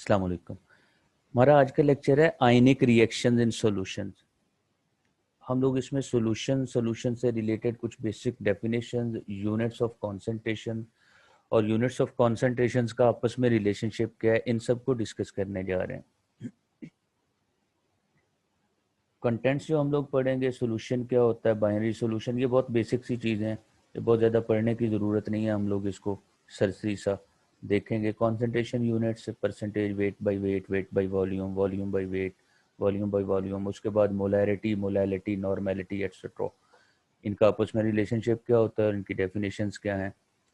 अस्सलाम वालेकुम। हमारा आज का लेक्चर है आयनिक रिएक्शंस इन सॉल्यूशंस। हम लोग इसमें सॉल्यूशन से रिलेटेड कुछ basic definitions, units of concentration और यूनिट्स ऑफ कंसंट्रेशंस का आपस में रिलेशनशिप क्या है, इन सब को डिस्कस करने जा रहे हैं। कंटेंट्स जो हम लोग पढ़ेंगे, सॉल्यूशन क्या होता है, बाइनरी सॉल्यूशन, ये बहुत बेसिक सी चीज़ें हैं, ये बहुत ज़्यादा पढ़ने की ज़रूरत नहीं है। हम लोग इसको सरसरी सा देखेंगे। Concentration units, percentage, weight by wait, wait by volume, volume by wait, volume by volume. उसके बाद मोलैरिटी, मोलैलिटी, नॉर्मेलिटी एक्सेट्रा। इनका आपस में रिलेशनशिप क्या होता है, इनकी डेफिनेशंस क्या हैं,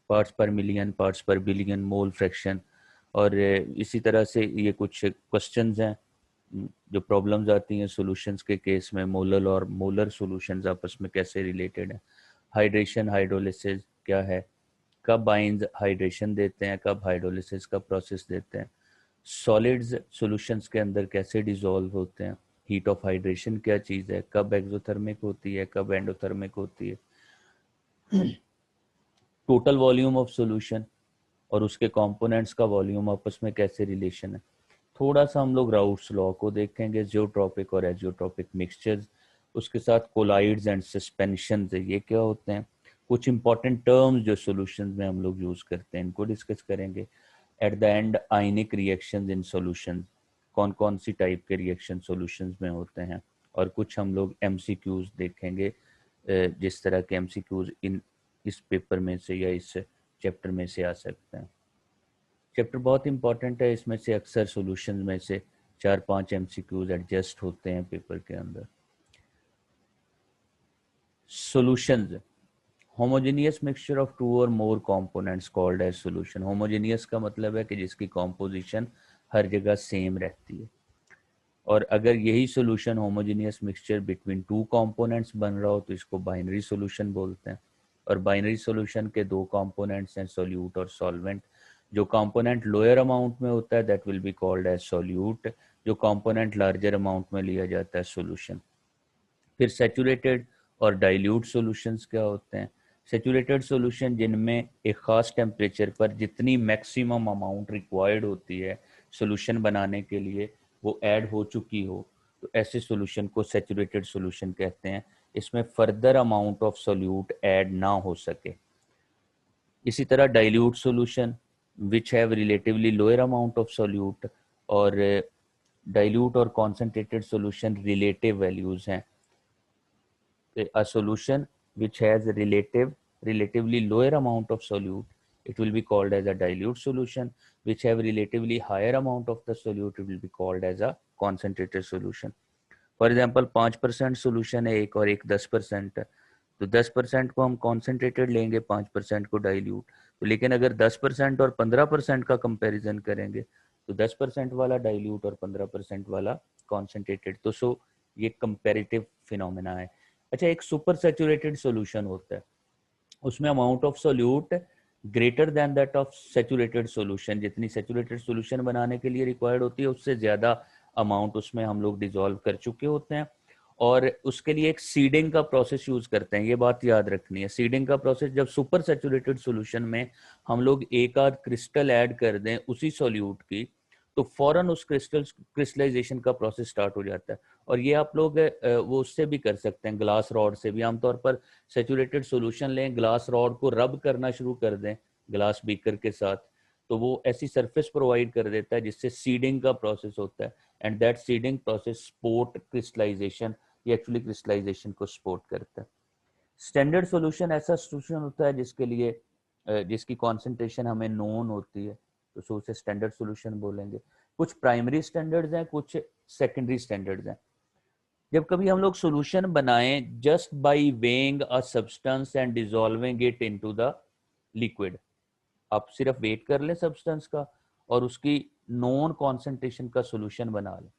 पार्ट्स पर मिलियन, पार्ट्स पर बिलियन, मोल फ्रैक्शन। और इसी तरह से ये कुछ क्वेश्चंस हैं जो प्रॉब्लम्स आती हैं सॉल्यूशंस के केस में। मोलर और मोलर सॉल्यूशंस आपस में कैसे रिलेटेड हैं, हाइड्रेशन, हाइड्रोलिसिस क्या है, कब आयंस हाइड्रेशन देते हैं, कब हाइड्रोलिसिस का प्रोसेस देते हैं, सॉलिड्स सॉल्यूशंस के अंदर कैसे डिसॉल्व होते हैं, हीट ऑफ हाइड्रेशन क्या चीज़ है, कब एक्सोथर्मिक होती है, कब एंडोथर्मिक होती है, टोटल वॉल्यूम ऑफ सॉल्यूशन और उसके कंपोनेंट्स का वॉल्यूम आपस में कैसे रिलेशन है। थोड़ा सा हम लोग राउट्स लॉ को देखेंगे, जियोट्रॉपिक और एजियोट्रॉपिक मिक्सचर्स, उसके साथ कोलाइड्स एंड सस्पेंशन, ये क्या होते हैं, कुछ इंपॉर्टेंट टर्म्स जो सॉल्यूशंस में हम लोग यूज करते हैं, इनको डिस्कस करेंगे। At the end ionic reactions in solutions, कौन कौन सी टाइप के रिएक्शन सॉल्यूशंस में होते हैं, और कुछ हम लोग एमसीक्यूज देखेंगे, जिस तरह के एमसीक्यूज इन इस पेपर में से या इस चैप्टर में से आ सकते हैं। चैप्टर बहुत इंपॉर्टेंट है, इसमें से अक्सर सॉल्यूशंस में से 4-5 एमसीक्यूज एडजस्ट होते हैं पेपर के अंदर। Solutions, homogeneous mixture of two और more components called as solution. Homogeneous का मतलब है कि जिसकी कॉम्पोजिशन हर जगह सेम रहती है, और अगर यही solution homogeneous mixture between two components बन रहा हो तो इसको बाइनरी सॉल्यूशन बोलते हैं। और बाइनरी सॉल्यूशन के दो कंपोनेंट्स हैं, सोल्यूट और सॉल्वेंट। जो कंपोनेंट लोअर अमाउंट में होता है that will be called as solute, जो कंपोनेंट लार्जर अमाउंट में लिया जाता है सॉल्यूशन। फिर सैचुरेटेड और डाइल्यूट सॉल्यूशंस क्या होते हैं। सैचुरेटेड सॉल्यूशन जिनमें एक ख़ास टेम्परेचर पर जितनी मैक्सिमम अमाउंट रिक्वायर्ड होती है सॉल्यूशन बनाने के लिए वो ऐड हो चुकी हो, तो ऐसे सॉल्यूशन को सैचुरेटेड सॉल्यूशन कहते हैं। इसमें further amount of solute add ना हो सके। इसी तरह dilute solution which have relatively lower amount of solute, और डाइल्यूट और कॉन्सेंट्रेटेड सॉल्यूशन रिलेटिव वैल्यूज हैं। A solution which has relatively lower amount of solute, it will be called as a dilute solution. Which have relatively higher amount of the solute, it will be called as a concentrated solution. For example 5% solution है एक और एक 10% है, तो 10% को हम concentrated लेंगे, 5% को डाइल्यूट। तो लेकिन अगर 10% और 15% का कंपैरिजन करेंगे तो 10% वाला डाइल्यूट और 15% वाला कॉन्सेंट्रेटेड। तो सो ये कंपैरेटिव फिनोमेना है। अच्छा, एक सुपर सैचुरेटेड सोल्यूशन होता है, उसमें amount of solute greater than that of saturated solution. जितनी सैचुरेटेड सोल्यूशन बनाने के लिए रिक्वायर्ड होती है उससे ज़्यादा अमाउंट उसमें हम लोग डिजोल्व कर चुके होते हैं, और उसके लिए एक सीडिंग का प्रोसेस यूज करते हैं। ये बात याद रखनी है, सीडिंग का प्रोसेस, जब सुपर सैचुरेटेड सोल्यूशन में हम लोग एक आध क्रिस्टल ऐड कर दें उसी सोल्यूट की, तो फौरन उस क्रिस्टलाइजेशन का प्रोसेस स्टार्ट हो जाता है। और ये आप लोग वो उससे भी कर सकते हैं, ग्लास रॉड से भी। आमतौर पर सैचुरेटेड सोल्यूशन लें, ग्लास रॉड को रब करना शुरू कर दें ग्लास बीकर के साथ, तो वो ऐसी सरफेस प्रोवाइड कर देता है जिससे सीडिंग का प्रोसेस होता है, and that seeding process support crystallisation, ये एक्चुअली क्रिस्टलाइजेशन को सपोर्ट करता है। स्टैंडर्ड सॉल्यूशन ऐसा सॉल्यूशन होता है जिसके लिए जिसकी कॉन्सेंट्रेशन हमें नोन होती है, तो उसे स्टैंडर्ड सॉल्यूशन बोलेंगे। कुछ प्राइमरी स्टैंडर्ड्स हैं, कुछ सेकेंडरी स्टैंडर्ड्स हैं। जब कभी हम लोग सॉल्यूशन बनाएं just by weighing a substance and dissolving it into the liquid, आप सिर्फ वेट कर लें सब्सटेंस का और उसकी नॉन कॉन्सेंट्रेशन का सॉल्यूशन बना लें।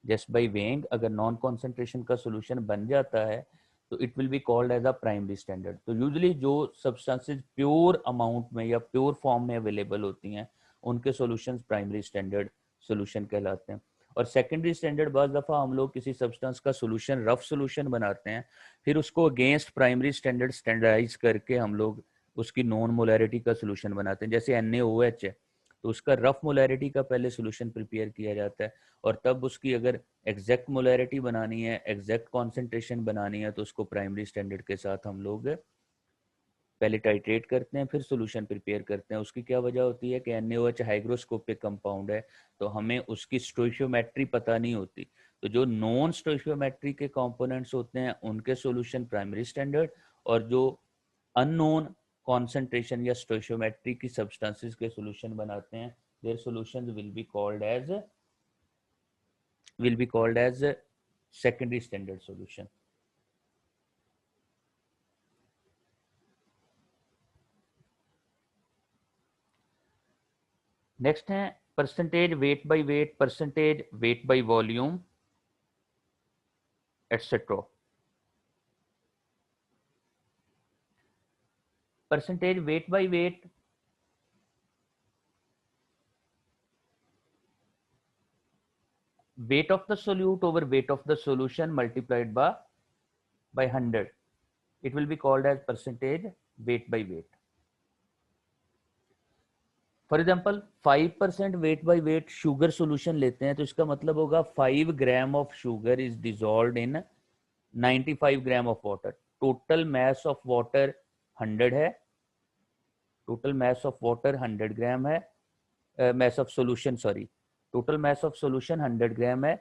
जस्ट बाय वेइंग अगर नॉन कॉन्सेंट्रेशन का सॉल्यूशन बन जाता है तो it will be called as a primary standard. तो यूजुअली जो सब्सटेंसेज प्योर अमाउंट में या प्योर फॉर्म में अवेलेबल होती हैं उनके सॉल्यूशंस प्राइमरी स्टैंडर्ड सॉल्यूशन कहलाते हैं। और सेकेंडरी स्टैंडर्ड बाज़ दफ़ा हम लोग किसी सब्सटेंस का सॉल्यूशन रफ सॉल्यूशन बनाते हैं, फिर उसको अगेंस्ट प्राइमरी स्टैंडर्ड स्टैंडर्डाइज करके हम लोग उसकी नॉन मोलैरिटी का सॉल्यूशन बनाते हैं। जैसे NaOH है, तो उसका रफ मोलैरिटी का पहले सोल्यूशन प्रिपेयर किया जाता है, और तब उसकी अगर एग्जैक्ट मोलैरिटी बनानी है, एग्जैक्ट कॉन्सेंट्रेशन बनानी है, तो उसको प्राइमरी स्टैंडर्ड के साथ हम लोग पहले टाइट्रेट करते हैं, फिर सोल्यूशन प्रिपेयर करते हैं। उसकी क्या वजह होती है कि NaOH हाइग्रोस्कोपिक कंपाउंड है, तो हमें उसकी स्टोइशियोमेट्री पता नहीं होती। तो जो नॉन स्टोइशियोमेट्री के कंपोनेंट्स होते हैं उनके सोल्यूशन प्राइमरी स्टैंडर्ड, और जो अननोन कॉन्सेंट्रेशन या स्टोइशियोमेट्री की सब्सटेंसेस के सोल्यूशन बनाते हैं, their solutions will be called as secondary standard solution. Next है percentage weight by weight, percentage weight by volume etcetera. Percentage weight by weight weight of the solute over weight of the solution multiplied by 100. It will be called as percentage weight by weight. For example 5% weight by wait sugar solution लेते हैं, तो इसका मतलब होगा 5 gram of sugar is dissolve in 95 gram of water. Total mass of water 100 है, total mass of water 100 ग्राम है, mass of solution sorry, total mass of solution 100 ग्राम है,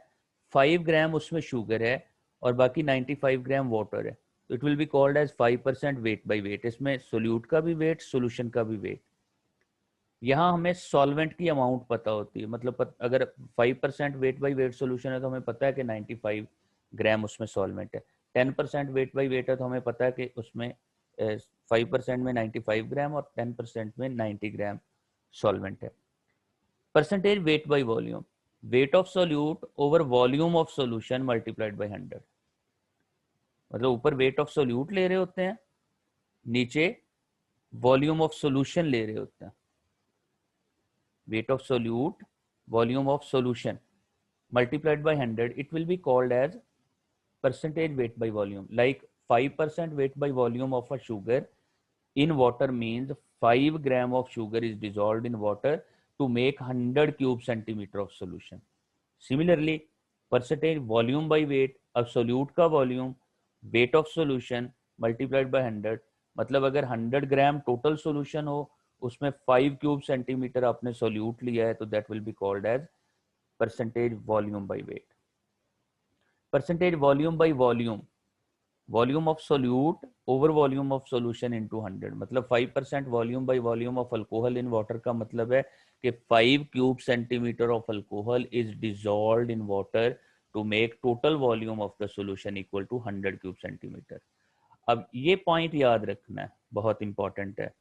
5 ग्राम उसमें शुगर है और बाकी 95 ग्राम वाटर है। तो it will be called as 5% weight by weight. इसमें सोल्यूट का भी वेट, सोल्यूशन का भी वेट। यहाँ हमें सॉल्वेंट की अमाउंट पता होती है, मतलब अगर 5% वेट बाई वेट सोल्यूशन है तो हमें पता है कि 95 ग्राम उसमें सॉल्वेंट है। 10% वेट बाई वेट है तो हमें पता है कि उसमें 5% में 95 ग्राम और 10% में 90 ग्राम सॉल्वेंट है। Percentage weight by volume, wait of solute over volume of solution multiplied by 100। मतलब ऊपर वेट ऑफ सोल्यूट ले रहे होते हैं, नीचे वॉल्यूम ऑफ सोल्यूशन ले रहे होते हैं। weight of solute, volume of solution multiplied by 100, it will be called as percentage weight by volume. Like 5% weight by volume of a sugar in water means 5 gram of sugar is dissolved in water to make 100 cube centimeter of solution. Similarly, percentage volume by weight, अब solute का volume, weight of solution multiplied by 100, मतलब अगर 100 ग्राम total solution हो, उसमें 5 cube centimetre आपने solute लिया है, तो that will be called as percentage volume by weight. Percentage volume by volume, volume of solute over volume of solution into 100, मतलब 5% volume by volume of alcohol in water का मतलब है कि 5 cube centimetre of alcohol is dissolved in water to make total volume of the solution equal to 100 cube centimetre. अब ये पॉइंट याद रखना है, बहुत इंपॉर्टेंट है।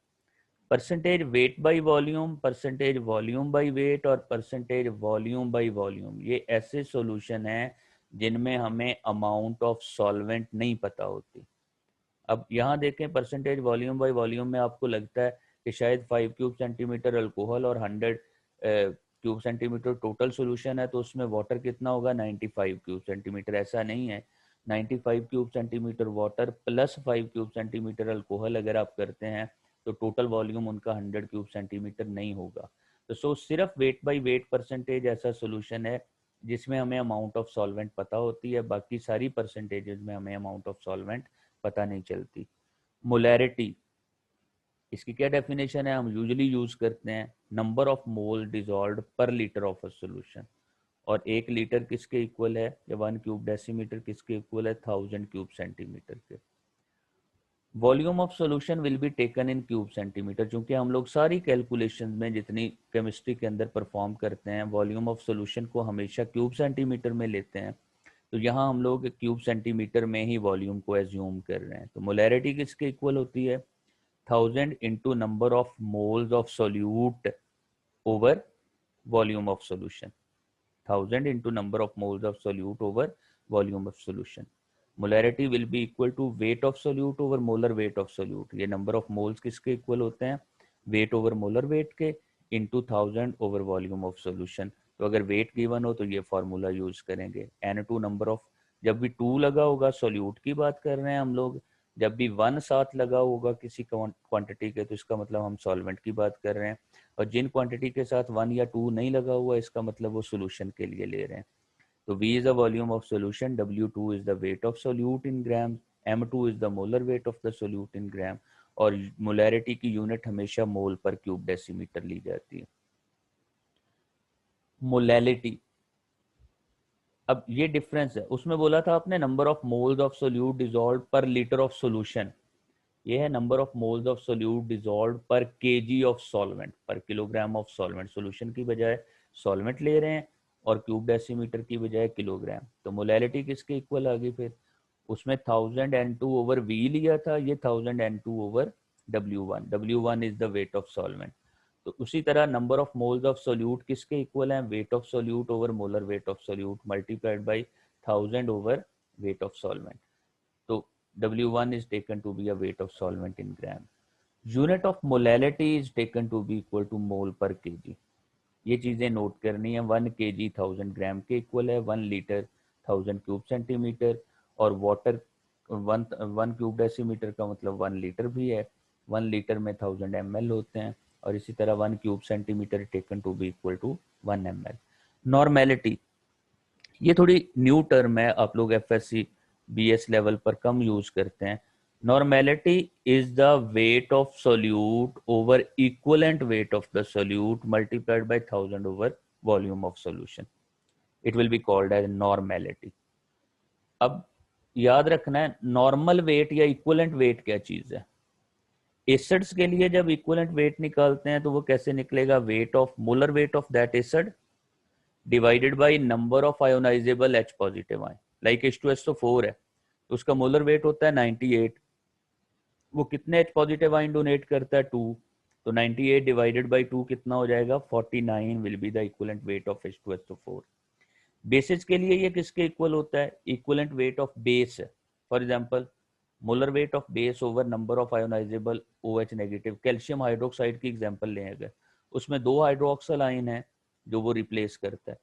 Percentage weight by volume, percentage volume by weight और परसेंटेज वॉल्यूम बाय वॉल्यूम, ये ऐसे सॉल्यूशन हैं जिनमें हमें अमाउंट ऑफ सॉल्वेंट नहीं पता होती। अब यहाँ देखें, परसेंटेज वॉल्यूम बाय वॉल्यूम में आपको लगता है कि शायद 5 क्यूब सेंटीमीटर अल्कोहल और 100 क्यूब सेंटीमीटर टोटल सोल्यूशन है, तो उसमें वाटर कितना होगा, 95 क्यूब सेंटीमीटर। ऐसा नहीं है, 95 cube centimetre water plus 5 cube centimetre alcohol अगर आप करते हैं तो टोटल वॉल्यूम उनका 100 क्यूब सेंटीमीटर नहीं होगा। तो सिर्फ वेट बाय वेट परसेंटेज ऐसा सोल्यूशन है जिसमें हमें अमाउंट ऑफ सॉल्वेंट पता होती है, बाकी सारी परसेंटेजेस में हमें अमाउंट ऑफ सॉल्वेंट पता नहीं चलती। मोलैरिटी, इसकी क्या डेफिनेशन है, हम यूजुअली यूज करते हैं नंबर ऑफ मोल डिजॉल्व्ड पर लीटर ऑफ अ सोल्यूशन, और 1 लीटर किसके इक्वल है, या 1 क्यूब डेसीमीटर किसके इक्वल है, 1000 क्यूब सेंटीमीटर के। Volume of solution will be taken in cube centimetre, क्योंकि हम लोग सारी कैलकुलेशन में जितनी केमिस्ट्री के अंदर परफॉर्म करते हैं वॉल्यूम ऑफ सॉल्यूशन को हमेशा क्यूब सेंटीमीटर में लेते हैं, तो यहाँ हम लोग क्यूब सेंटीमीटर में ही वॉल्यूम को एज्यूम कर रहे हैं। तो मोलैरिटी किसके इक्वल होती है, 1000 into number of moles of solute over volume of solution, 1000 into number of moles of solute over volume of solution. Molarity will be equal to weight of solute over molar weight of solute. ये number of moles किसके इक्वल होते हैं, weight over molar weight के, into 1000 over volume of solution. तो अगर wait given हो तो ये फार्मूला यूज करेंगे। N2 नंबर ऑफ, जब भी 2 लगा होगा सोल्यूट की बात कर रहे हैं हम लोग, जब भी 1 साथ लगा होगा किसी क्वांटिटी के तो इसका मतलब हम सॉल्वेंट की बात कर रहे हैं। और जिन क्वांटिटी के साथ 1 या 2 नहीं लगा हुआ इसका मतलब वो सोल्यूशन के लिए ले रहे हैं। तो V is the volume of solution, W2 is the weight of solute in grams, M2 is the molar weight of the solute in gram, और मोलैरिटी की यूनिट हमेशा मोल पर क्यूब डेसीमीटर ली जाती है। मोलैलिटी, अब ये डिफरेंस है, उसमें बोला था आपने number of moles of solute dissolved पर लीटर ऑफ सॉल्यूशन, ये है number of moles of solute dissolved पर केजी ऑफ सॉल्वेंट, पर किलोग्राम ऑफ सॉल्वेंट, सॉल्यूशन की बजाय सॉल्वेंट ले रहे हैं और क्यूब डेसीमीटर की बजाय किलोग्राम। तो मोलैलिटी किसके इक्वल आ गई फिर, उसमें 1000 N2 ओवर V लिया था, ये 1000 N2 over W1, W1 is the weight of solvent. तो उसी तरह number of moles of solute किसके इक्वल है, wait of solute over molar weight of solute multiplied by 1000 over weight of solvent. तो W1 is taken to be a weight of solvent in gram. Unit of molality is taken to be equal to mole per kg. ये चीजें note करनी है, 1 kg 1000 ग्राम के equal है, 1 litre 1000 cube centimetre, और water 1 cube decimetre का मतलब 1 litre भी है, 1 लीटर में 1000 ml होते हैं, और इसी तरह 1 cube centimetre taken to be equal to 1 ml। Normality, ये थोड़ी न्यू टर्म है, आप लोग FSC BS लेवल पर कम यूज करते हैं। Normality is the weight of solute over equivalent weight of the solute multiplied by 1000 over volume of solution, it will be called as normality. अब याद रखना है नॉर्मल वेट या इक्वलेंट वेट क्या चीज है। एसिड्स के लिए जब इक्वलेंट वेट निकालते हैं तो वो कैसे निकलेगा, weight of molar weight of that acid divided by number of ionisable H positive ion, like H2SO4 है तो उसका मोलर वेट होता है 98, वो कितने H पॉजिटिव आयन डोनेट करता है 2, तो 98 डिवाइडेड बाय 2 कितना हो जाएगा 49 will be the equivalent weight of H2SO4। Basis के लिए ये किसके इक्वल होता है, इक्विवेलेंट वेट ऑफ बेस है। For example molar weight of base over number of ionisable OH negative, calcium hydroxide की एग्जांपल लें अगर, उसमें 2 हाइड्रोक्सल आयन है जो वो रिप्लेस करता है,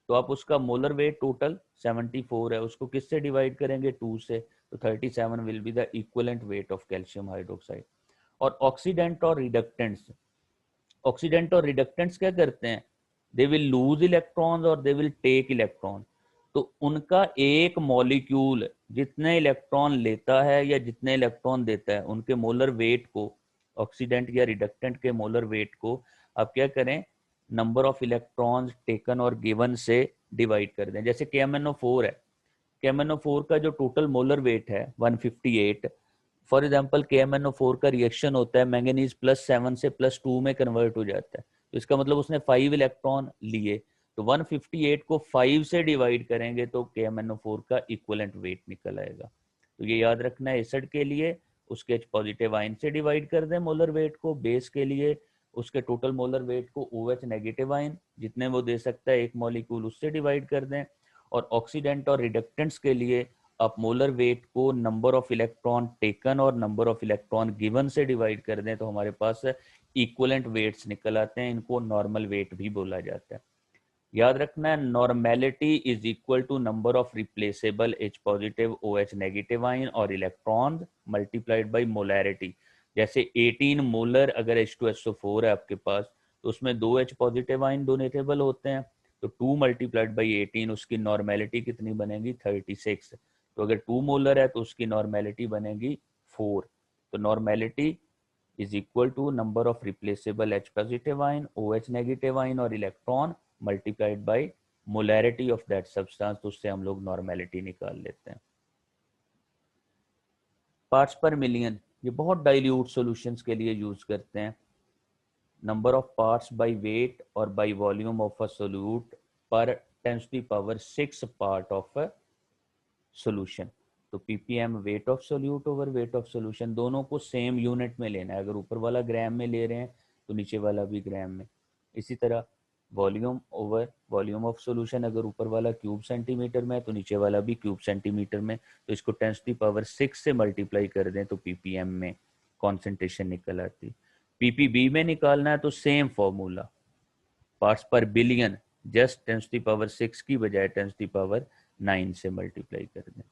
तो आप उसका मोलर वेट टोटल 74 है, उसको किससे डिवाइड करेंगे 2 से, तो 37 will be the equivalent weight of calcium hydroxide. और ऑक्सीडेंट और रिडक्टेंट्स, ऑक्सीडेंट और रिडक्टेंट्स क्या करते हैं, दे विल लूज इलेक्ट्रॉन्स और दे विल टेक इलेक्ट्रॉन, तो उनका एक मॉलिक्यूल जितने इलेक्ट्रॉन लेता है या जितने इलेक्ट्रॉन देता है उनके मोलर वेट को, ऑक्सीडेंट या रिडक्टेंट के मोलर वेट को आप क्या करें, नंबर ऑफ इलेक्ट्रॉन्स टेकन और गिवन से डिवाइड कर दें। जैसे KMnO4 है, KMnO4 का जो टोटल मोलर वेट है 158, फॉर एग्जांपल KMnO4 का रिएक्शन होता है मैंगनीज +7 से +2 में कन्वर्ट हो जाता है, तो इसका मतलब उसने 5 इलेक्ट्रॉन लिए, तो 158 को 5 से डिवाइड करेंगे तो KMnO4 का इक्विवेलेंट वेट निकल आएगा। तो ये याद रखना है, एसिड के लिए उसके H पॉजिटिव आयन से डिवाइड कर दें मोलर वेट को, बेस के लिए उसके टोटल मोलर वेट को OH नेगेटिव आयन जितने वो दे सकता है एक मॉलिक्यूल उससे डिवाइड कर दें, और ऑक्सीडेंट और रिडक्टेंट्स के लिए आप मोलर वेट को नंबर ऑफ इलेक्ट्रॉन टेकन और नंबर ऑफ इलेक्ट्रॉन गिवन से डिवाइड कर दें तो हमारे पास इक्विवेलेंट वेट्स निकल आते हैं, इनको नॉर्मल वेट भी बोला जाता है। याद रखना है normality is equal to number of replaceable H positive OH negative ion और इलेक्ट्रॉन मल्टीप्लाइड बाय मोलैरिटी। जैसे 18 मोलर अगर H2SO4 है आपके पास तो उसमें 2 H पॉजिटिव आयन डोनेटेबल होते हैं, तो 2 मल्टीप्लाइड बाई 18 उसकी नॉर्मेलिटी कितनी बनेगी 36, तो अगर 2 मोलर है तो उसकी नॉर्मेलिटी बनेगी 4। तो normality is equal to number of replaceable H positive ion OH negative ion और electron multiplied by molarity of that substance, तो उससे हम लोग नॉर्मेलिटी निकाल लेते हैं। पार्ट्स पर मिलियन, ये बहुत डाइल्यूट सॉल्यूशंस के लिए यूज करते हैं। Number of parts by weight और by volume of a solute per 10⁻⁶ part of a solution. तो ppm weight of solute over weight of solution, दोनों को सेम यूनिट में लेना है, अगर ऊपर वाला ग्राम में ले रहे हैं तो नीचे वाला भी ग्राम में। इसी तरह volume over volume of solution, अगर ऊपर वाला क्यूब सेंटीमीटर में है तो नीचे वाला भी क्यूब सेंटीमीटर में, तो इसको 10⁻⁶ से मल्टीप्लाई कर दें तो ppm में कॉन्सेंट्रेशन निकल आती। ppb में निकालना है तो सेम फॉर्मूला, पार्ट्स पर बिलियन जस्ट 10⁻⁶ की बजाय 10⁻⁹ से मल्टीप्लाई कर दें।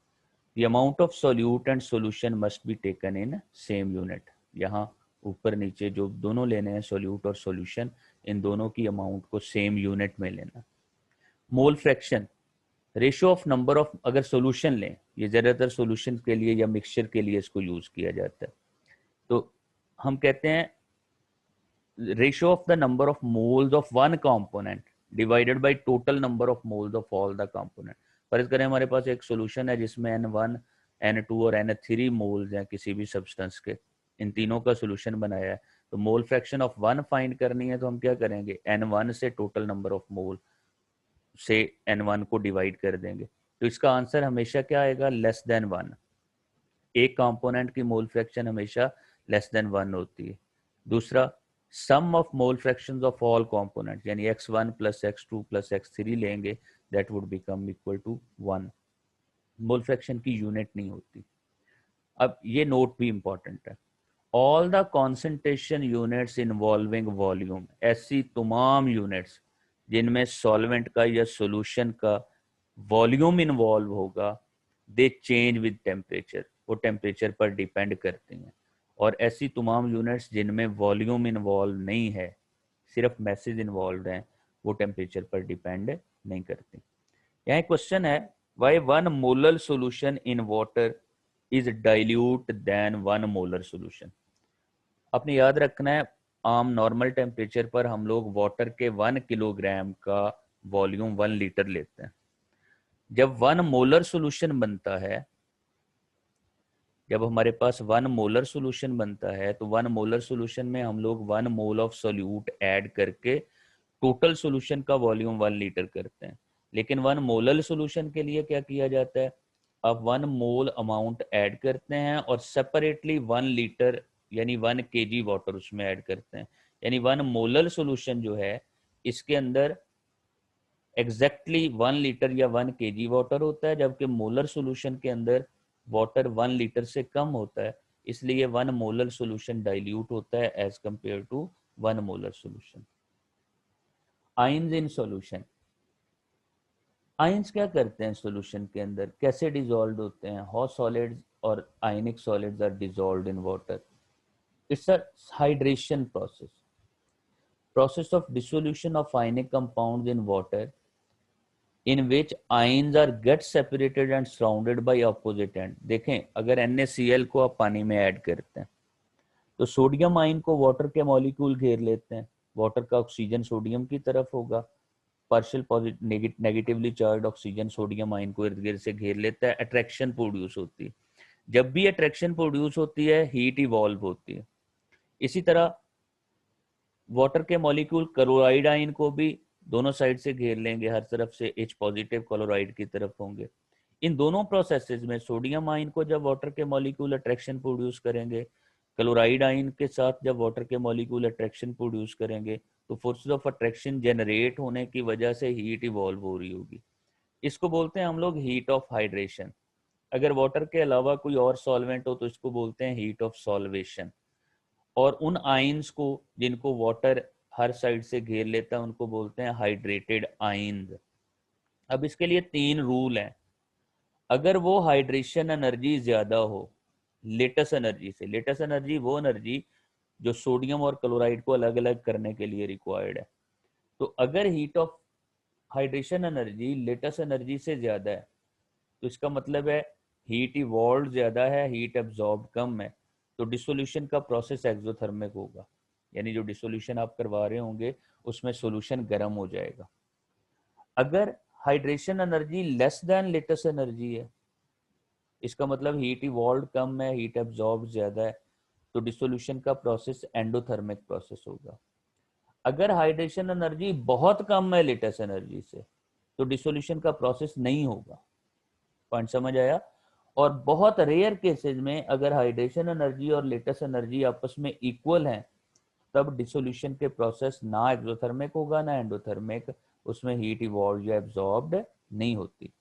The amount of solute and solution must be taken in same unit। यहाँ ऊपर नीचे जो दोनों लेने हैं सोल्यूट और सॉल्यूशन, इन दोनों की अमाउंट को सेम यूनिट में लेना। Mole fraction, ratio of number of, अगर सॉल्यूशन लें, ये ज़्यादातर सॉल्यूशन के लिए या मिक्सचर के लिए इसको यूज़ किया जाता है, तो हम कहते हैं ratio of the number of moles of one component divided by total number of moles of all the component. फर्ज करें हमारे पास एक सॉल्यूशन है जिसमें N1, N2 और N3 मोल्स हैं किसी भी सब्सटेंस के, इन तीनों का सॉल्यूशन बनाया है, तो mole fraction of one find करनी है तो हम क्या करेंगे, N1 से टोटल नंबर ऑफ मोल से N1 को डिवाइड कर देंगे, तो इसका आंसर हमेशा क्या आएगा, लेस देन 1। एक कंपोनेंट की मोल फ्रैक्शन हमेशा लेस देन 1 होती है। दूसरा, sum of mole fractions of all components, यानी x1 plus x2 plus x3 लेंगे, that would become equal to 1। Mole fraction की यूनिट नहीं होती। अब ये नोट भी इंपॉर्टेंट है, all the concentration units involving volume, ऐसी तमाम यूनिट्स जिनमें सॉल्वेंट का या सॉल्यूशन का वॉल्यूम इन्वॉल्व होगा, दे चेंज विद टेम्परेचर, वो टेम्परेचर पर डिपेंड करती हैं। और ऐसी तमाम यूनिट्स जिनमें वॉल्यूम इन्वॉल्व नहीं है, सिर्फ मैसेज इन्वॉल्व हैं, वो टेम्परेचर पर डिपेंड नहीं करती। यहाँ एक क्वेश्चन है, why 1 molar solution in water is dilute than 1 molar solution. आपने याद रखना है, आम नॉर्मल टेम्परेचर पर हम लोग वाटर के 1 किलोग्राम का वॉल्यूम 1 लीटर लेते हैं। जब 1 मोलर सोल्यूशन बनता है, जब हमारे पास 1 मोलर सोल्यूशन बनता है, तो 1 मोलर सोल्यूशन में हम लोग 1 मोल ऑफ सोल्यूट ऐड करके टोटल सोल्यूशन का वॉल्यूम 1 लीटर करते हैं। लेकिन 1 मोलर सोल्यूशन के लिए क्या किया जाता है, आप 1 मोल अमाउंट ऐड करते हैं और सेपरेटली 1 लीटर यानी 1 केजी वाटर उसमें ऐड करते हैं। यानी 1 मोलर सोल्यूशन जो है, इसके अंदर एग्जैक्टली 1 लीटर या 1 केजी वाटर होता है, जबकि मोलर सोल्यूशन के अंदर वाटर 1 लीटर से कम होता है, इसलिए 1 मोलर सोल्यूशन डाइल्यूट होता है as compare to 1 molar solution. Ions in solution, ions क्या करते हैं सॉल्यूशन के अंदर, कैसे डिसॉल्व होते हैं, हाउ सॉलिड्स और ionic solids are dissolved in water. It's a hydration process of dissolution of ionic compounds in water in which ions are get separated and surrounded by opposite end। देखें, अगर NaCl को आप पानी में add करते हैं तो सोडियम आयन को वाटर के मॉलिक्यूल घेर लेते हैं, वाटर का ऑक्सीजन सोडियम की तरफ होगा, partial positive negatively charge oxygen sodium ion को इर्द गिर्द से घेर लेता है, अट्रैक्शन प्रोड्यूस होती है। जब भी अट्रैक्शन प्रोड्यूस होती है, हीट इवॉल्व होती है। इसी तरह वाटर के मॉलिक्यूल क्लोराइड आयन को भी दोनों साइड से घेर लेंगे, हर तरफ से H पॉजिटिव क्लोराइड की तरफ होंगे। इन दोनों प्रोसेसेस में सोडियम आयन को जब वाटर के मॉलिक्यूल अट्रैक्शन प्रोड्यूस करेंगे, क्लोराइड आयन के साथ जब वाटर के मॉलिक्यूल अट्रैक्शन प्रोड्यूस करेंगे, तो फोर्सेस ऑफ अट्रैक्शन जनरेट होने की वजह से हीट इवॉल्व हो रही होगी। इसको बोलते हैं हम लोग हीट ऑफ हाइड्रेशन। अगर वाटर के अलावा कोई और सॉल्वेंट हो तो इसको बोलते हैं हीट ऑफ सॉल्वेशन। और उन आयंस को जिनको वाटर हर साइड से घेर लेता है, उनको बोलते हैं हाइड्रेटेड आयंस। अब इसके लिए 3 रूल हैं। अगर वो हाइड्रेशन एनर्जी ज्यादा हो लेटेस्ट एनर्जी से, लेटेस्ट एनर्जी वो एनर्जी जो सोडियम और क्लोराइड को अलग अलग करने के लिए रिक्वायर्ड है, तो अगर heat of hydration energy latest energy से ज्यादा है, तो इसका मतलब है हीट इवॉल्व ज्यादा है, हीट एब्जॉर्ब कम है, तो डिसोल्यूशन का प्रोसेस एक्सोथर्मिक होगा, यानी जो डिसोल्यूशन आप करवा रहे होंगे उसमें सॉल्यूशन गर्म हो जाएगा। अगर hydration energy less than latest energy है, इसका मतलब हीट इवॉल्व कम है, हीट एब्जॉर्ब ज्यादा है, तो डिसोल्यूशन का प्रोसेस एंडोथर्मिक प्रोसेस होगा। अगर हाइड्रेशन एनर्जी बहुत कम है लेटेस्ट एनर्जी से, तो डिसोल्यूशन का प्रोसेस नहीं होगा। पॉइंट समझ आया। और बहुत रेयर केसेस में अगर हाइड्रेशन एनर्जी और लेटेस्ट एनर्जी आपस में इक्वल हैं, तब डिसोल्यूशन के प्रोसेस ना एक्सोथर्मिक होगा ना एंडोथर्मिक, उसमें हीट इवॉल्व या एब्जॉर्ब्ड नहीं होती।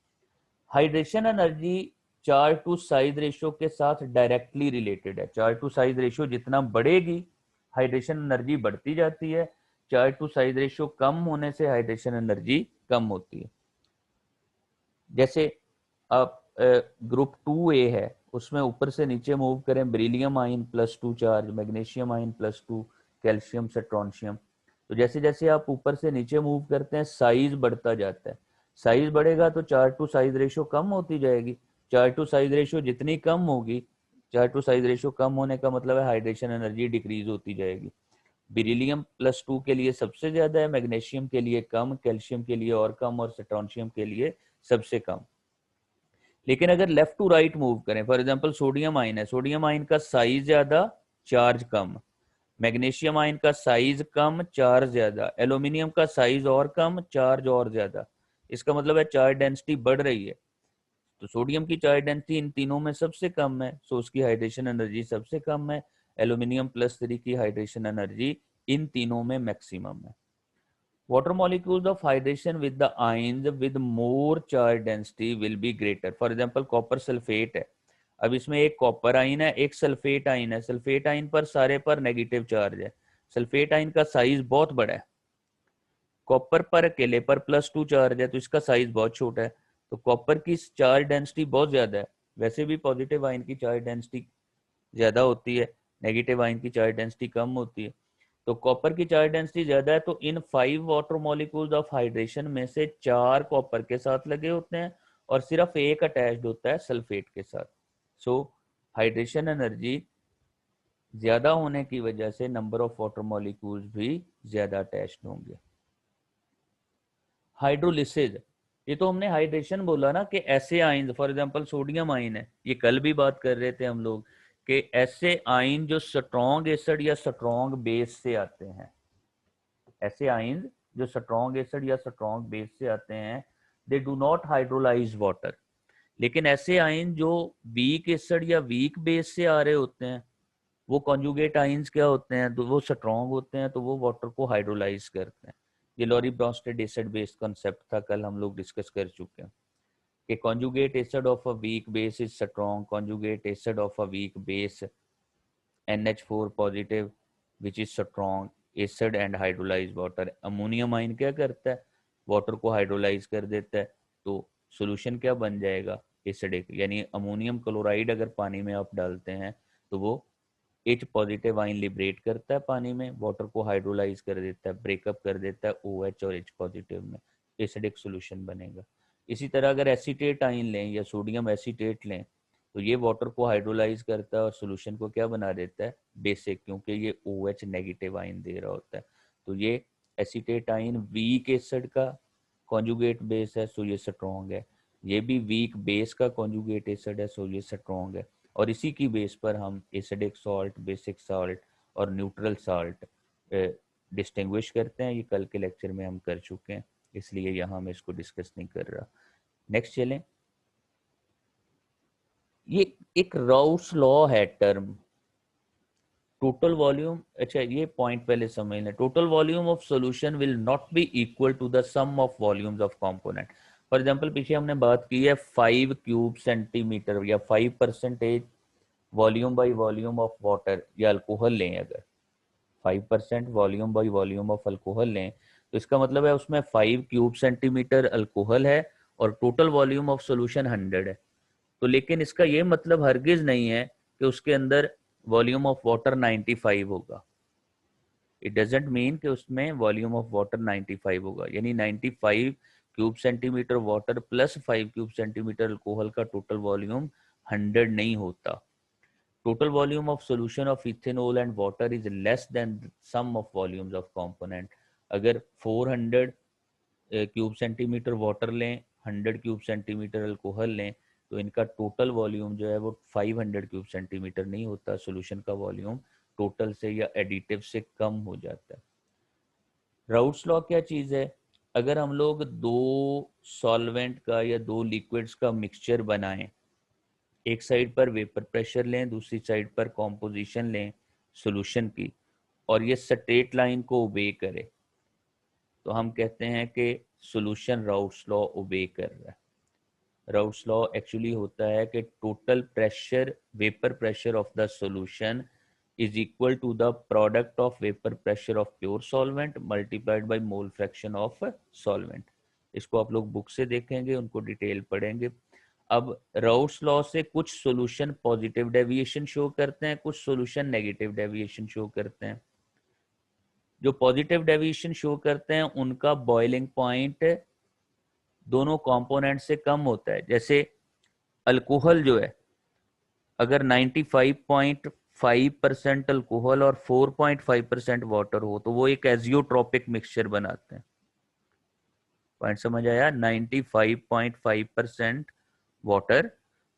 Hydration energy charge to size ratio के साथ डायरेक्टली रिलेटेड है। चार्ज टू साइज रेशियो जितना बढ़ेगी, हाइड्रेशन एनर्जी बढ़ती जाती है। चार्ज टू साइज रेशियो कम होने से हाइड्रेशन एनर्जी कम होती है। जैसे आप ग्रुप 2A है, उसमें ऊपर से नीचे मूव करें, beryllium ion +2 charge, magnesium ion +2, calcium से ट्रॉन्शियम, तो जैसे जैसे आप ऊपर से नीचे मूव करते हैं साइज बढ़ता जाता है, साइज बढ़ेगा तो चार्ज टू साइज रेशियो कम होती जाएगी। चार्ज टू साइज रेशियो जितनी कम होगी, चार्ज टू साइज रेशियो कम होने का मतलब है हाइड्रेशन एनर्जी डिक्रीज होती जाएगी। बेरिलियम +2 के लिए सबसे ज्यादा है, मैग्नीशियम के लिए कम, कैल्शियम के लिए और कम, और स्ट्रोंशियम के लिए सबसे कम। लेकिन अगर लेफ्ट टू राइट मूव करें, फॉर एग्जांपल सोडियम आयन है, सोडियम आयन का साइज ज्यादा चार्ज कम, मैग्नीशियम आयन का साइज कम चार्ज ज्यादा, एल्यूमिनियम का साइज और कम चार्ज और ज्यादा। इसका मतलब है चार्ज डेंसिटी बढ़ रही है। तो सोडियम की चार्ज डेंसिटी इन तीनों में सबसे कम है, सो उसकी हाइड्रेशन एनर्जी सबसे कम है। एल्यूमिनियम +3 की हाइड्रेशन एनर्जी इन तीनों में मैक्सिमम है। Water molecules of hydration with the ions with more charge density will be greater. For example, copper sulfate है, अब इसमें एक कॉपर आइन है, एक सल्फेट आइन है। सल्फेट आइन पर सारे पर नेगेटिव चार्ज है, सल्फेट आइन का साइज बहुत बड़ा है। कॉपर पर अकेले पर +2 चार्ज है, तो इसका साइज बहुत छोटा है। तो कॉपर की चार्ज डेंसिटी बहुत ज्यादा है। वैसे भी पॉजिटिव आइन की चार्ज डेंसिटी ज्यादा होती है, नेगेटिव आइन की चार्ज डेंसिटी कम होती है। तो कॉपर की चार्ज डेंसिटी ज्यादा है, तो इन 5 वाटर मॉलिक्यूल्स ऑफ हाइड्रेशन में से 4 कॉपर के साथ लगे होते हैं और सिर्फ एक अटैच्ड होता है सल्फेट के साथ। सो हाइड्रेशन एनर्जी ज्यादा होने की वजह से नंबर ऑफ वाटर मॉलिक्यूल्स भी ज्यादा अटैच्ड होंगे। हाइड्रोलिसिस, ये तो हमने हाइड्रेशन बोला ना कि ऐसे ion, for example sodium ion है, ये कल भी बात कर रहे थे हम लोग कि ऐसे आयन जो स्ट्रॉन्ग एसिड या स्ट्रॉन्ग बेस से आते हैं, ऐसे आयन जो स्ट्रॉन्ग एसिड या स्ट्रॉन्ग बेस से आते हैं, they do not hydrolyse water. लेकिन ऐसे आयन जो वीक एसिड या वीक बेस से आ रहे होते हैं, वो कॉन्जुगेट आयंस क्या होते हैं, तो वो स्ट्रॉन्ग होते हैं, तो वो वाटर को हाइड्रोलाइज करते हैं। ये Lowry Bronsted acid based concept था, कल हम लोग डिस्कस कर चुके हैं कि conjugate acid of a weak base is strong, conjugate acid of a weak base NH4 positive which is strong acid and hydrolyse water. Ammonium ion क्या करता है, वाटर को हाइड्रोलाइज कर देता है, तो सोल्यूशन क्या बन जाएगा, एसिडिक। यानी अमोनियम क्लोराइड अगर पानी में आप डालते हैं तो वो H पॉजिटिव आयन लिबरेट करता है पानी में, वाटर को हाइड्रोलाइज कर देता है, ब्रेकअप कर देता है OH और H पॉजिटिव में, एसिडिक सोल्यूशन बनेगा। इसी तरह अगर एसीटेट आयन लें या सोडियम एसीटेट लें, तो ये वाटर को हाइड्रोलाइज करता है और सोल्यूशन को क्या बना देता है, बेसिक, क्योंकि ये OH नेगेटिव आयन दे रहा होता है। तो ये एसीटेट आयन वीक एसिड का कॉन्जुगेट बेस है, सो ये स्ट्रॉन्ग है। ये भी वीक बेस का कॉन्जुगेट एसिड है, सो ये स्ट्रॉन्ग है। और इसी की बेस पर हम एसिडिक सॉल्ट, बेसिक सॉल्ट और न्यूट्रल सॉल्ट डिस्टिंग्विश करते हैं। ये कल के लेक्चर में हम कर चुके हैं, इसलिए यहाँ मैं इसको डिस्कस नहीं कर रहा। नेक्स्ट चलें। ये एक राउस लॉ है टर्म, टोटल वॉल्यूम। अच्छा, ये पॉइंट पहले समझ लें। Total volume of solution will not be equal to the sum of volumes of component. For example पीछे हमने बात की है 5 क्यूब सेंटीमीटर या 5% volume by volume of water या अल्कोहल लें, अगर 5% volume by volume of alcohol लें, तो इसका मतलब है उसमें 5 क्यूब सेंटीमीटर अल्कोहल है और टोटल वॉल्यूम ऑफ सोल्यूशन 100 है। तो लेकिन इसका ये मतलब हरगिज नहीं है कि उसके अंदर वॉल्यूम ऑफ वाटर 95 होगा। इट डजेंट मीन कि उसमें वॉल्यूम ऑफ वाटर 95 होगा, यानी 95 cube centimetre water plus 5 cube centimetre alcohol का टोटल वॉल्यूम 100 नहीं होता। Total volume of solution of ethanol and water is less than sum of volumes of component. अगर 400 cube centimetre water लें, 100 cube centimetre alcohol लें, तो इनका total volume जो है वो 500 क्यूब सेंटीमीटर नहीं होता। सॉल्यूशन का वॉल्यूम टोटल से या एडिटिव से कम हो जाता है। राउट्स लॉ क्या चीज़ है, अगर हम लोग दो सॉल्वेंट का या दो लिक्विड्स का मिक्सचर बनाएं, एक साइड पर वेपर प्रेशर लें, दूसरी साइड पर कॉम्पोजिशन लें सॉल्यूशन की, और ये स्ट्रेट लाइन को ओबे करे, तो हम कहते हैं कि सॉल्यूशन राउट्स लॉ ओबे कर रहा है। राउट्स लॉ एक्चुअली होता है कि total pressure, vapour pressure of the solution is equal to the product of vapor pressure of pure solvent multiplied by mole fraction of solvent। इसको आप लोग बुक से देखेंगे, उनको डिटेल पढ़ेंगे। अब राउट्स लॉ से कुछ सॉल्यूशन पॉजिटिव डेविएशन शो करते हैं, कुछ सॉल्यूशन नेगेटिव डेविएशन शो करते हैं। जो पॉजिटिव डेविएशन शो करते हैं उनका बॉइलिंग पॉइंट दोनों कंपोनेंट से कम होता है। जैसे अल्कोहल जो है, अगर 95.5% अल्कोहल और 4.5% वाटर हो तो वो एक एजियोट्रोपिक मिक्सचर बनाते हैं। पॉइंट समझ आया? 95.5% वाटर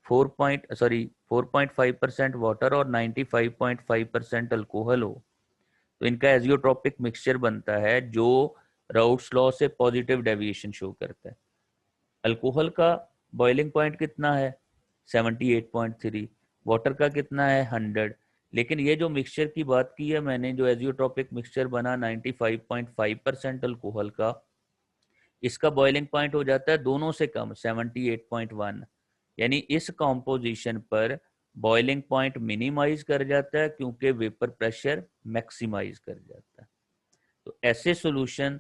4.5% वाटर और 95.5% अल्कोहल हो तो इनका एजियोट्रोपिक मिक्सचर बनता है जो राउट्स लॉ से पॉजिटिव डेविएशन शो करता है। अल्कोहल का बॉइलिंग पॉइंट कितना है? 78.3। वाटर का कितना है? 100। लेकिन ये जो मिक्सचर की बात की है मैंने, जो एजियोट्रोपिक मिक्सचर बना 95.5% अल्कोहल का, इसका बॉइलिंग पॉइंट हो जाता है दोनों से कम 78.1। यानी इस कॉम्पोजिशन पर बॉइलिंग पॉइंट मिनिमाइज कर जाता है क्योंकि वेपर प्रेशर मैक्सिमाइज कर जाता है। तो ऐसे सॉल्यूशन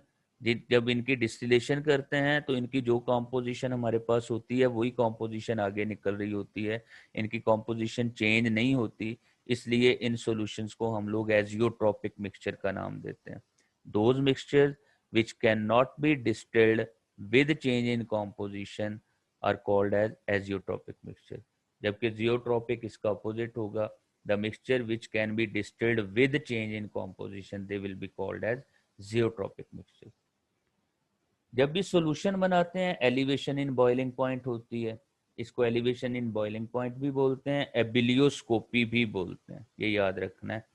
जब इनकी डिस्टिलेशन करते हैं तो इनकी जो कॉम्पोजिशन हमारे पास होती है वही कॉम्पोजिशन आगे निकल रही होती है, इनकी कॉम्पोजिशन चेंज नहीं होती। इसलिए इन सॉल्यूशंस को हम लोग एजियोट्रोपिक मिक्सचर का नाम देते हैं। Those mixture which cannot be distilled with change in composition are called as azeotropic mixture। जबकि zeotropic इसका opposite होगा, the mixture which can be distilled with change in composition they will be called as zeotropic mixture। जब भी solution बनाते हैं elevation in boiling point होती है, इसको एलिवेशन इन बॉइलिंग पॉइंट भी बोलते हैं, एबिलियोस्कोपी भी बोलते हैं, ये याद रखना है।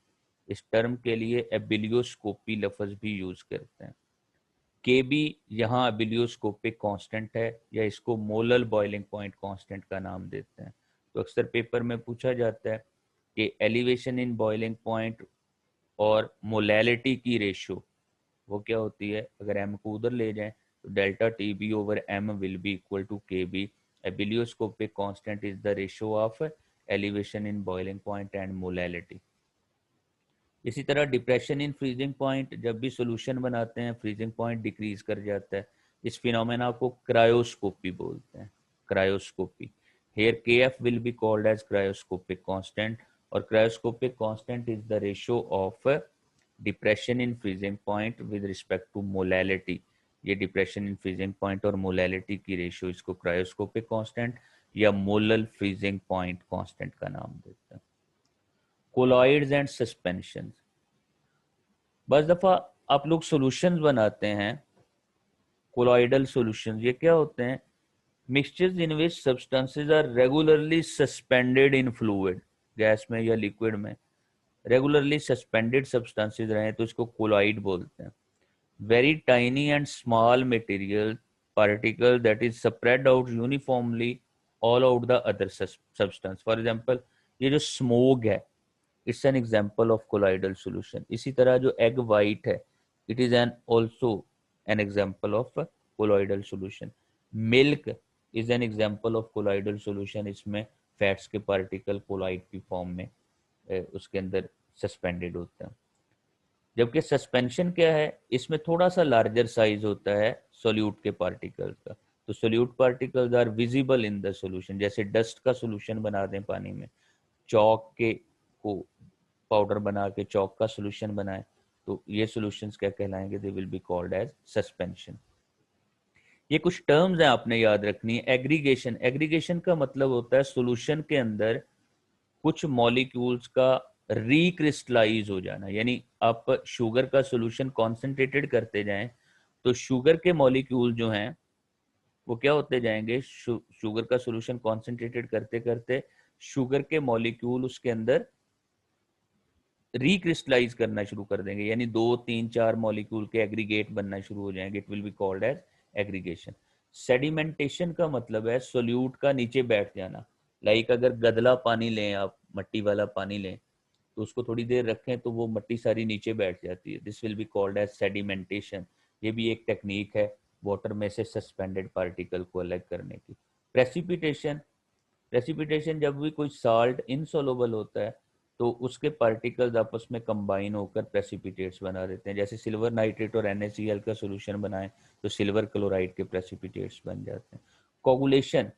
इस टर्म के लिए एबिलियोस्कोपी लफ्ज भी यूज करते हैं। के बी यहाँ एबिलियोस्कोपिक कांस्टेंट है या इसको मोलल बॉइलिंग पॉइंट कांस्टेंट का नाम देते हैं। तो अक्सर पेपर में पूछा जाता है कि एलिवेशन इन बॉइलिंग पॉइंट और मोलैलिटी की रेशियो वो क्या होती है। अगर एम को उधर ले जाएं तो delta T B over M will be equal to K B. Ebullioscopic constant is the ratio of elevation in boiling point and molality. इसी तरह डिप्रेशन इन फ्रीजिंग पॉइंट, जब भी सॉल्यूशन बनाते हैं फ्रीजिंग पॉइंट डिक्रीज कर जाता है। इस फिनोमेना को क्रायोस्कोपी बोलते हैं, cryoscopy. Here K F will be called as cryoscopic constant और cryoscopic constant is the ratio of depression in freezing point with respect to molality. ये डिप्रेशन इन फ्रीजिंग पॉइंट और मोलैलिटी की ratio, इसको cryoscopic constant या molal freezing point constant का नाम देते हैं। कोलॉइड्स एंड सस्पेंशन, बस दफा आप लोग सॉल्यूशंस बनाते हैं कोलॉइडल सॉल्यूशंस। ये क्या होते हैं? Mixtures in which substances are regularly suspended in fluid, gas में या लिक्विड में रेगुलरली सस्पेंडेड सब्सटेंसेस रहे तो इसको कोलॉइड बोलते हैं। Very tiny and small material particle that is spread out uniformly all out the other substance. For example ये जो स्मोक है, it's an example of colloidal solution. इसी तरह जो एग वाइट है, it is an also an example of colloidal solution. Milk is an example of colloidal solution. इसमें fats के particle colloid की फॉर्म में उसके अंदर सस्पेंडेड होता है। जबकि सस्पेंशन क्या है, इसमें थोड़ा सा लार्जर साइज होता है सोल्यूट के पार्टिकल्स का। तो solute particles are visible in the solution. जैसे डस्ट का सॉल्यूशन बना दें पानी में, चौक के को पाउडर बना के चौक का सॉल्यूशन बनाए तो ये सॉल्यूशंस क्या कहलाएंगे? They will be called as suspension. ये कुछ टर्म्स हैं आपने याद रखनी है। एग्रीगेशन, एग्रीगेशन का मतलब होता है सॉल्यूशन के अंदर कुछ मॉलिक्यूल्स का रिक्रिस्टलाइज हो जाना। यानी आप शुगर का सॉल्यूशन कॉन्सेंट्रेटेड करते जाएं तो शुगर के मॉलिक्यूल जो हैं वो क्या होते जाएंगे, शुगर का सॉल्यूशन कॉन्सेंट्रेटेड करते करते शुगर के मॉलिक्यूल उसके अंदर रिक्रिस्टलाइज करना शुरू कर देंगे, यानी 2, 3, 4 मॉलिक्यूल के एग्रीगेट बनना शुरू हो जाएंगे। It will be called as aggregation. Sedimentation का मतलब है सोल्यूट का नीचे बैठ जाना। लाइक अगर गदला पानी लें आप, मट्टी वाला पानी लें तो उसको थोड़ी देर रखें तो वो मट्टी सारी नीचे बैठ जाती है। This will be called as sedimentation. ये भी एक टेक्निक है वाटर में से सस्पेंडेड पार्टिकल को अलग करने की। प्रेसिपिटेशन, प्रेसिपिटेशन जब भी कोई साल्ट इनसोलुबल होता है तो उसके पार्टिकल्स आपस में कंबाइन होकर प्रेसिपिटेट्स बना देते हैं। जैसे सिल्वर नाइट्रेट और NaCl का सॉल्यूशन बनाएं तो सिल्वर क्लोराइड के प्रेसिपिटेट्स बन जाते हैं। कोगुलेशन,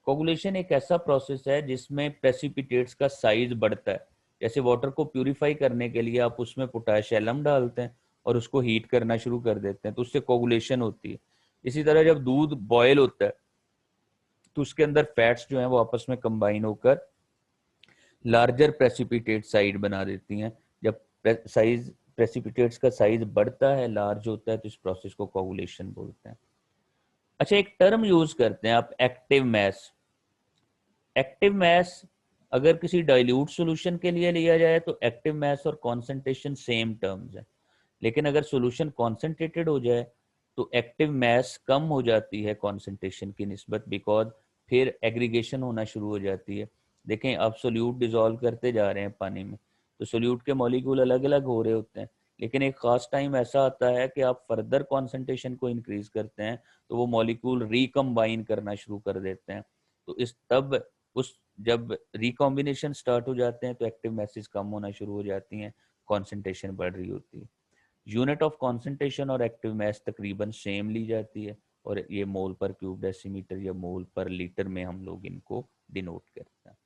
कोगुलेशन एक ऐसा प्रोसेस है जिसमें प्रेसिपिटेट्स का साइज बढ़ता है। जैसे वाटर को प्यूरिफाई करने के लिए आप उसमें पोटेशियम डालते हैं और उसको हीट करना शुरू कर देते हैं, तो उससे कोगुलेशन होती है। इसी तरह जब दूध बॉयल होता है तो उसके अंदर फैट्स जो हैं वो आपस में कंबाइन होकर लार्जर प्रेसिपिटेट साइड बना देती हैं। जब साइज प्रेसिपिटेट्स का साइज बढ़ता है, लार्ज होता है, तो इस प्रोसेस को कोगुलेशन बोलते हैं। अच्छा, एक टर्म यूज करते हैं आप, एक्टिव मैस। एक्टिव मैस अगर किसी डाइल्यूट सॉल्यूशन के लिए लिया जाए तो एक्टिव मैस और कॉन्सेंट्रेशन सेम टर्म्स है, लेकिन अगर सॉल्यूशन कॉन्सेंट्रेटेड हो जाए तो एक्टिव मैस कम हो जाती है कॉन्सेंट्रेशन की निस्बत, बिकॉज फिर एग्रीगेशन होना शुरू हो जाती है। देखें, आप सोल्यूट डिजोल्व करते जा रहे हैं पानी में, तो सोल्यूट के मॉलिक्यूल अलग अलग हो रहे होते हैं, लेकिन एक खास टाइम ऐसा आता है कि आप फर्दर कॉन्सेंट्रेशन को इंक्रीज करते हैं तो वो मॉलिक्यूल रिकम्बाइन करना शुरू कर देते हैं। तो इस तब उस जब रिकॉम्बिनेशन स्टार्ट हो जाते हैं तो एक्टिव मैसेज कम होना शुरू हो जाती हैं, कॉन्सेंट्रेशन बढ़ रही होती है। यूनिट ऑफ कॉन्सेंट्रेशन और एक्टिव मैस तकरीबन सेम ली जाती है, और ये मोल पर क्यूब डेसीमीटर या मोल पर लीटर में हम लोग इनको डिनोट करते हैं।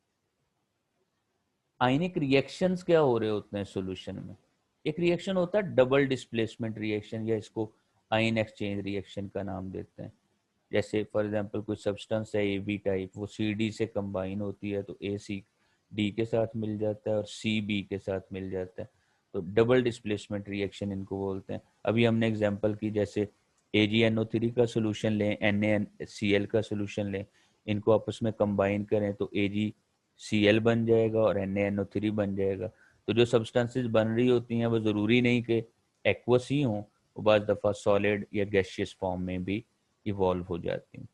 आयनिक रिएक्शंस क्या हो रहे होते हैं सॉल्यूशन में? एक रिएक्शन होता है डबल डिस्प्लेसमेंट रिएक्शन, या इसको आयन एक्सचेंज रिएक्शन का नाम देते हैं। जैसे फॉर एग्जांपल कोई सब्सटेंस है ए बी टाइप, वो सी डी से कंबाइन होती है तो ए सी डी के साथ मिल जाता है और सी बी के साथ मिल जाता है, तो डबल डिस्प्लेसमेंट रिएक्शन इनको बोलते हैं। अभी हमने एग्जांपल की, जैसे AgNO3 का सोल्यूशन लें, NaCl का सोल्यूशन लें, इनको आपस में कंबाइन करें तो AgCl बन जाएगा और NaNO3 बन जाएगा। तो जो सब्सटेंसेस बन रही होती हैं वो ज़रूरी नहीं कि एक्वस ही हों, वो बाज़ दफ़ा सॉलिड या गैसियस फॉर्म में भी इवॉल्व हो जाती हैं।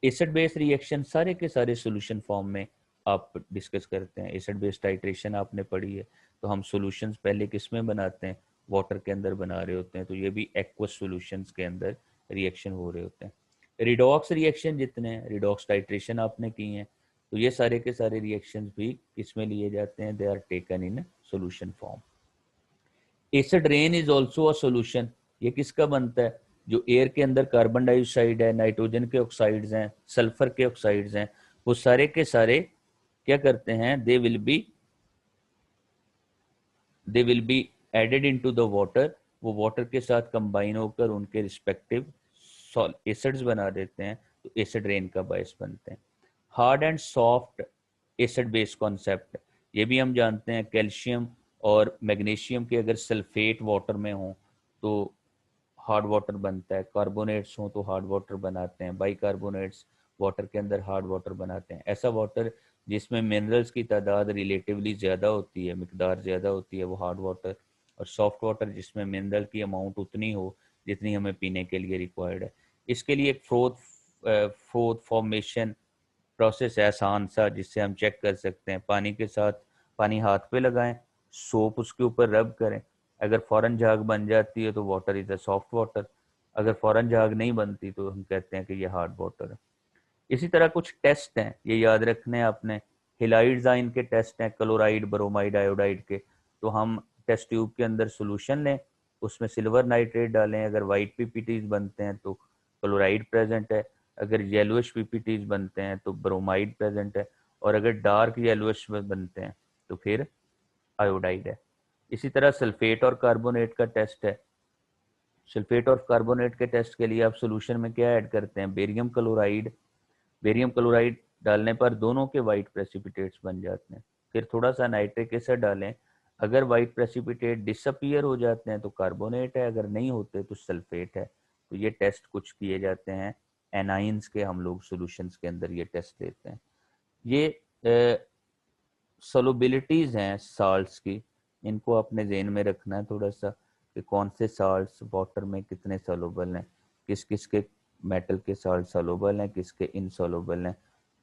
एसिड बेस रिएक्शन सारे के सारे सॉल्यूशन फॉर्म में आप डिस्कस करते हैं। एसिड बेस टाइट्रेशन आपने पढ़ी है, तो हम सॉल्यूशंस पहले किस में बनाते हैं? वाटर के अंदर बना रहे होते हैं, तो ये भी एक्वस सॉल्यूशंस के अंदर रिएक्शन हो रहे होते हैं। रिडॉक्स रिएक्शन जितने हैं, रिडॉक्स टाइट्रेशन आपने की हैं, तो ये सारे के सारे रिएक्शंस भी किसमें लिए जाते हैं? They are taken in solution form. Acid rain is also a solution. ये किसका बनता है? जो एयर के अंदर कार्बन डाइऑक्साइड है, नाइट्रोजन के ऑक्साइड्स हैं, सल्फर के ऑक्साइड्स हैं, वो सारे के सारे क्या करते हैं? They will be added into the water. वो वाटर के साथ कंबाइन होकर उनके रिस्पेक्टिव एसिड्स बना देते हैं, तो एसिड रेन का बायस बनते हैं। Hard and soft acid base concept, ये भी हम जानते हैं। कैल्शियम और मैग्नीशियम के अगर सल्फेट वाटर में हो तो हार्ड वाटर बनता है, कार्बोनेट्स हो तो हार्ड वाटर बनाते हैं, बाइकार्बोनेट्स वाटर के अंदर हार्ड वाटर बनाते हैं। ऐसा वाटर जिसमें मिनरल्स की तादाद रिलेटिवली ज़्यादा होती है, मिकदार ज़्यादा होती है, वो हार्ड वाटर। और सॉफ्ट वाटर जिसमें मिनरल की अमाउंट उतनी हो जितनी हमें पीने के लिए रिक्वायर्ड है। इसके लिए एक फ्रोथ फॉर्मेशन प्रोसेस है आसान सा, जिससे हम चेक कर सकते हैं। पानी के साथ पानी हाथ पे लगाएं, सोप उसके ऊपर रब करें, अगर फौरन झाग बन जाती है तो water is a soft water, अगर फौरन झाग नहीं बनती तो हम कहते हैं कि ये हार्ड वाटर है। इसी तरह कुछ टेस्ट हैं, ये याद रखने हैं आपने। हिलाइड्स आयन के टेस्ट हैं, क्लोराइड, ब्रोमाइड, आयोडाइड के। तो हम टेस्ट ट्यूब के अंदर सोल्यूशन लें, उसमें सिल्वर नाइट्रेट डालें, अगर वाइट पीपीटीज बनते हैं तो क्लोराइड प्रेजेंट है, अगर येलोइश पीपीटीज बनते हैं तो ब्रोमाइड प्रेजेंट है, और अगर डार्क येलोइश बनते हैं तो फिर आयोडाइड है। इसी तरह सल्फेट और कार्बोनेट का टेस्ट है। सल्फेट और कार्बोनेट के टेस्ट के लिए आप सोल्यूशन में क्या ऐड करते हैं? Barium chloride. बेरियम क्लोराइड डालने पर दोनों के वाइट प्रेसिपिटेट्स बन जाते हैं। फिर थोड़ा सा नाइट्रिक एसिड डालें, अगर वाइट प्रेसिपिटेट डिसअपियर हो जाते हैं तो कार्बोनेट है, अगर नहीं होते तो सल्फेट है। तो ये टेस्ट कुछ किए जाते हैं एनाइंस के, हम लोग सॉल्यूशंस के अंदर ये टेस्ट लेते हैं। ये सोलबिलिटीज़ हैं साल्ट्स की, इनको अपने जेन में रखना है थोड़ा सा, कि कौन से साल्ट्स वाटर में कितने सोलबल हैं, किस किस के मेटल के साल्ट सोलबल हैं, किसके इनसोलबल हैं।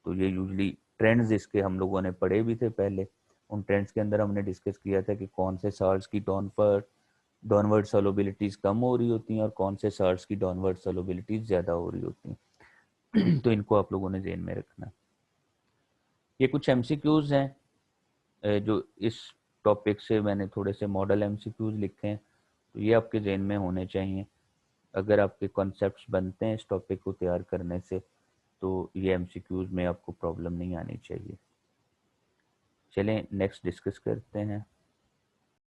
तो ये यूजली ट्रेंड्स इसके हम लोगों ने पढ़े भी थे पहले। उन ट्रेंड्स के अंदर हमने डिस्कस किया था कि कौन से साल्ट्स की डाउनवर्ड सोलबिलिटीज़ कम हो रही होती हैं और कौन से साल्ट्स की डाउनवर्ड सोलबिलिटीज़ ज़्यादा हो रही होती हैं। तो इनको आप लोगों ने जेन में रखना। ये कुछ एमसीक्यूज़ हैं जो इस टॉपिक से मैंने थोड़े से मॉडल एमसीक्यूज लिखे हैं, तो ये आपके जेन में होने चाहिए। अगर आपके कॉन्सेप्ट्स बनते हैं इस टॉपिक को तैयार करने से तो ये एमसीक्यूज में आपको प्रॉब्लम नहीं आनी चाहिए। चलें नेक्स्ट डिस्कस करते हैं।